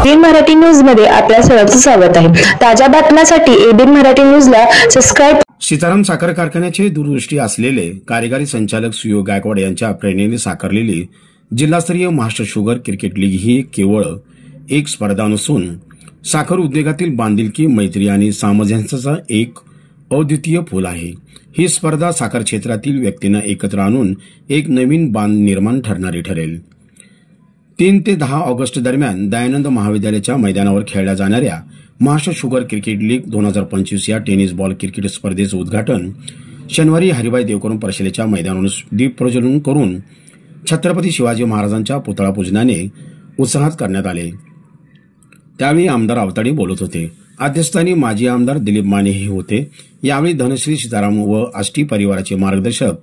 ABN Marathi news मध्ये आपल्या सर्वांचं स्वागत आहे। ताज्या बातम्यांसाठी एबीएन मराठी न्यूजला सबस्क्राइब। सीताराम साखर कारखान्याचे दूरदृष्टी असलेले कार्यकारी संचालक सुयोग गायकवाड यांच्या प्रेरणेने साकारलेली जिल्हास्तरीय महाराष्ट्र शुगर क्रिकेट लीग ही केवळ एक स्पर्धा नसून साखर उद्योगातील बांधिलकी, मैत्री आणि सामंजस्याचा एक अद्वितीय फूल आहे। ही स्पर्धा साखर क्षेत्रातील व्यक्तींना एकत्र आणून एक नवीन बांध निर्माण ठरणारी ठरेल। 3 ते 10 ऑगस्ट दरम्यान दयानंद महाविद्यालयाच्या मैदानावर खेळल्या जाणाऱ्या महाराष्ट्र शुगर क्रिकेट लीग 2025 या टेनिस बॉल क्रिकेट स्पर्धेचं उद्घाटन शनिवारी हरिभाई देवकरण परिषदेच्या मैदानावर दीप प्रज्वलन करून छत्रपती शिवाजी महाराजांच्या पुतळा पूजनाने उत्साहात करण्यात आले। त्यावेळी आमदार आवताडे बोलत होते। अध्यक्षस्थानी माजी आमदार दिलीप माने हे होते। यावेळी धनश्री सीताराम व आष्टी परिवाराचे मार्गदर्शक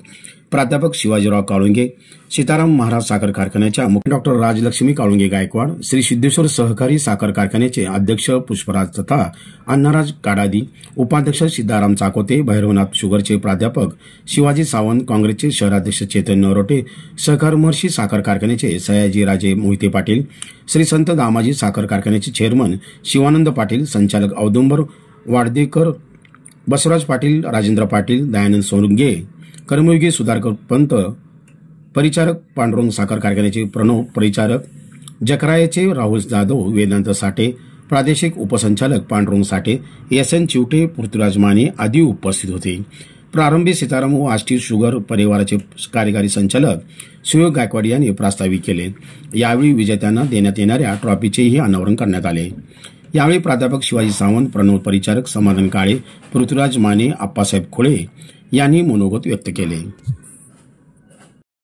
प्राध्यापक शिवाजीराव काळुंगे, सीताराम महाराज साखर कारखान्याच्या मुख्य डॉक्टर राजलक्ष्मी काळुंगे गायकवाड, श्री सिद्धेश्वर सहकारी साखर कारखान्याचे अध्यक्ष पुष्पराज तथा अण्णाराज काडादी, उपाध्यक्ष सिद्धाराम चाकोते, भैरवनाथ शुगरचे प्राध्यापक शिवाजी सावंत, काँग्रेसचे शहराध्यक्ष चैतन्य नरोटे, सहकार महर्षी साखर कारखान्याचे सयाजीराजे मोहिते पाटील, श्री संत दामाजी साखर कारखान्याचे चेअरमन शिवानंद पाटील, संचालक औदुंबर वाडदेकर, बसवराज पाटील, राजेंद्र पाटील, दयानंद सोनगे, कर्मयोगी सुधाकर पंत, परिचारक पांडुरंग साखर कारखान्याचे प्रणव परिचारक, जकरायाचे राहुल जाधव, वेदांत साठे, प्रादेशिक उपसंचालक पांडुरंग साठे, एस.एन. चिवटे, पृथ्वीराज माने आदी उपस्थित होते। प्रारंभी सीताराम व आष्टी शुगर परिवाराचे कार्यकारी संचालक सुयोग गायकवाड यांनी प्रास्ताविक केले। यावेळी विजेत्यांना देण्यात येणाऱ्या ट्रॉफीचेही अनावरण करण्यात आले। यावेळी प्राध्यापक शिवाजी सावंत, प्रणव परिचारक समाधान काळे, पृथ्वीराज माने, आप्पासाहेब खोळे यांनी मनोगत व्यक्त केले।